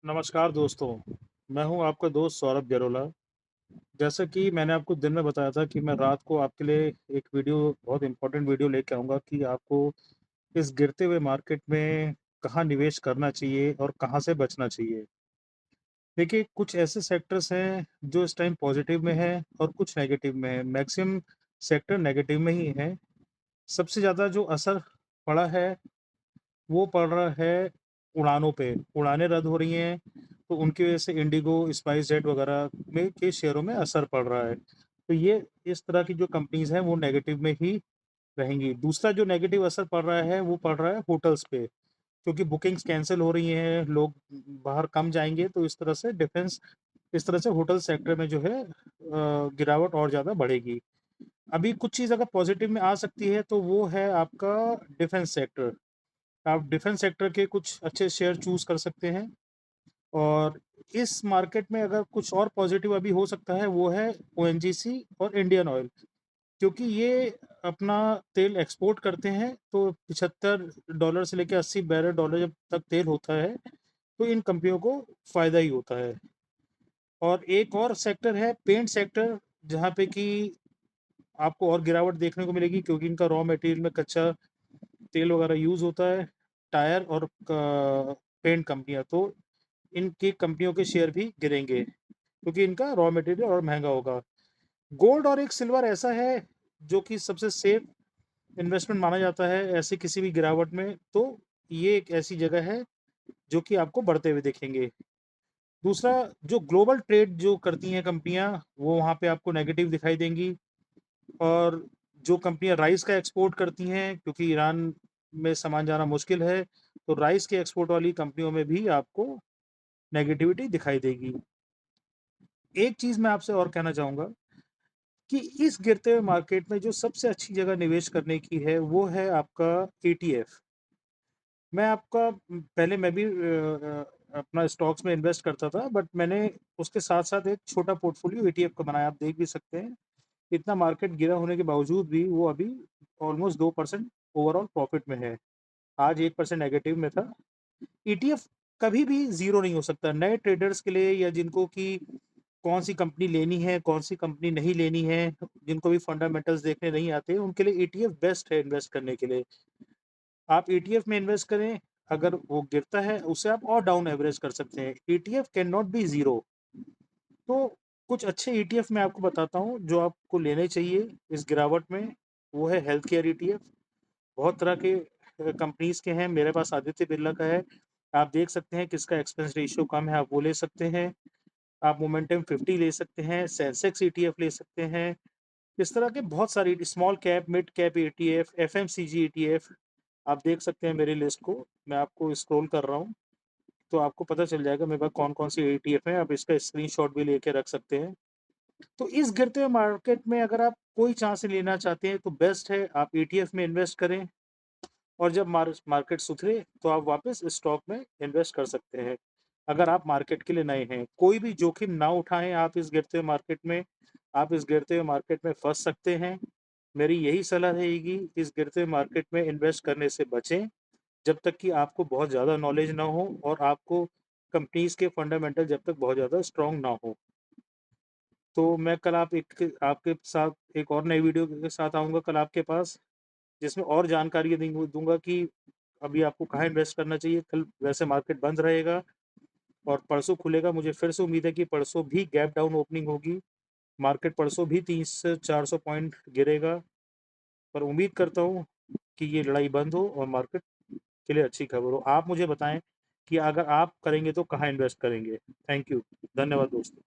नमस्कार दोस्तों, मैं हूँ आपका दोस्त सौरभ जरोला। जैसा कि मैंने आपको दिन में बताया था कि मैं रात को आपके लिए एक बहुत इम्पोर्टेंट वीडियो लेके आऊँगा कि आपको इस गिरते हुए मार्केट में कहाँ निवेश करना चाहिए और कहाँ से बचना चाहिए। देखिए, कुछ ऐसे सेक्टर्स हैं जो इस टाइम पॉज़िटिव में हैं और कुछ नेगेटिव में हैं। मैक्सिमम सेक्टर नेगेटिव में ही हैं। सबसे ज़्यादा जो असर पड़ा है वो पड़ रहा है उड़ानों पे। उड़ानें रद्द हो रही हैं, तो उनकी वजह से इंडिगो, स्पाइसजेट वगैरह में के शेयरों में असर पड़ रहा है। तो ये इस तरह की जो कंपनीज़ हैं, वो नेगेटिव में ही रहेंगी। दूसरा जो नेगेटिव असर पड़ रहा है, वो पड़ रहा है होटल्स पे, क्योंकि बुकिंग्स कैंसल हो रही हैं, लोग बाहर कम जाएँगे, तो इस तरह से होटल सेक्टर में जो है गिरावट और ज़्यादा बढ़ेगी। अभी कुछ चीज़ अगर पॉज़िटिव में आ सकती है, तो वो है आपका डिफेंस सेक्टर। आप डिफेंस सेक्टर के कुछ अच्छे शेयर चूज़ कर सकते हैं और इस मार्केट में अगर कुछ और पॉजिटिव अभी हो सकता है वो है ओएनजीसी और इंडियन ऑयल, क्योंकि ये अपना तेल एक्सपोर्ट करते हैं, तो $75 से लेके 80 बैरल डॉलर जब तक तेल होता है तो इन कंपनियों को फ़ायदा ही होता है। और एक और सेक्टर है पेंट सेक्टर, जहाँ पे कि आपको और गिरावट देखने को मिलेगी, क्योंकि इनका रॉ मटेरियल में कच्चा तेल वगैरह यूज़ होता है, टायर और पेंट कंपनियाँ, तो इनकी कंपनियों के शेयर भी गिरेंगे, क्योंकि इनका रॉ मटेरियल और महँगा होगा। गोल्ड और एक सिल्वर ऐसा है, जो कि सबसे सेफ इन्वेस्टमेंट माना जाता है ऐसी किसी भी गिरावट में, तो ये एक ऐसी जगह है, जो कि आपको बढ़ते हुए दिखेंगे। दूसरा, जो ग्लोबल ट्रेड जो करती हैं कंपनियाँ, वो वहाँ पे आपको नेगेटिव दिखाई देंगी। और जो कंपनियाँ राइस का एक्सपोर्ट करती हैं, क्योंकि ईरान में सामान जाना मुश्किल है, तो राइस के एक्सपोर्ट वाली कंपनियों में भी आपको नेगेटिविटी दिखाई देगी। एक चीज़ मैं आपसे और कहना चाहूँगा कि इस गिरते हुए मार्केट में जो सबसे अच्छी जगह निवेश करने की है, वो है आपका ईटीएफ। मैं आपका पहले मैं भी अपना स्टॉक्स में इन्वेस्ट करता था, बट मैंने उसके साथ-साथ एक छोटा पोर्टफोलियो ईटीएफ का बनाया, आप देख भी सकते हैं। इतना मार्केट गिरा होने के बावजूद भी वो अभी ऑलमोस्ट 2% ओवरऑल प्रॉफिट में है। आज 1% नेगेटिव में था। ईटीएफ कभी भी ज़ीरो नहीं हो सकता। नए ट्रेडर्स के लिए या जिनको कि कौन-सी कंपनी लेनी है, कौन-सी कंपनी नहीं लेनी है, जिनको भी फंडामेंटल्स देखने नहीं आते, उनके लिए ईटीएफ बेस्ट है इन्वेस्ट करने के लिए। आप ईटीएफ में इन्वेस्ट करें, अगर वो गिरता है, उससे आप और डाउन एवरेज कर सकते हैं। ETF can not be zero. तो कुछ अच्छे ईटीएफ मैं आपको बताता हूँ, जो आपको लेने चाहिए इस गिरावट में, वो है हेल्थ केयर ईटीएफ। बहुत तरह के कंपनीज़ के हैं, मेरे पास आदित्य बिरला का है। आप देख सकते हैं किसका एक्सपेंस रेशियो कम है, आप वो ले सकते हैं। आप मोमेंटम 50 ले सकते हैं, सेंसेक्स ईटीएफ ले सकते हैं। इस तरह के बहुत सारी small cap, mid cap ETF, FMCG ETF, आप देख सकते हैं मेरी लिस्ट को। मैं आपको स्क्रॉल कर रहा हूँ, तो आपको पता चल जाएगा मेरे पास कौन-कौन सी ईटीएफ हैं, आप इसका स्क्रीनशॉट भी लेके रख सकते हैं। तो इस गिरते हुए मार्केट में अगर आप कोई चांस लेना चाहते हैं, तो बेस्ट है आप ईटीएफ में इन्वेस्ट करें, और जब मार्केट सुधरे तो आप वापस स्टॉक में इन्वेस्ट कर सकते हैं। अगर आप मार्केट के लिए नए हैं, कोई भी जोखिम ना उठाएँ आप इस गिरते हुए मार्केट में, आप इस गिरते हुए मार्केट में फँस सकते हैं। मेरी यही सलाह रहेगी, इस गिरते हुए मार्केट में इन्वेस्ट करने से बचें, जब तक कि आपको बहुत ज़्यादा नॉलेज ना हो और आपको कंपनीज़ के फंडामेंटल जब तक बहुत ज़्यादा स्ट्रॉन्ग ना हो। तो मैं कल आपके साथ एक और नई वीडियो के साथ आऊँगा कल आपके पास, जिसमें और जानकारियाँ दूँगा कि अभी आपको कहाँ इन्वेस्ट करना चाहिए। कल वैसे मार्केट बंद रहेगा और परसों खुलेगा। मुझे फिर से उम्मीद है कि परसों भी गैप डाउन ओपनिंग होगी। मार्केट परसों भी 300 से 400 पॉइंट गिरेगा, पर उम्मीद करता हूँ कि ये लड़ाई बंद हो और मार्केट के लिए अच्छी खबर हो। आप मुझे बताएँ कि अगर आप करेंगे तो कहाँ इन्वेस्ट करेंगे? Thank you. धन्यवाद दोस्तों।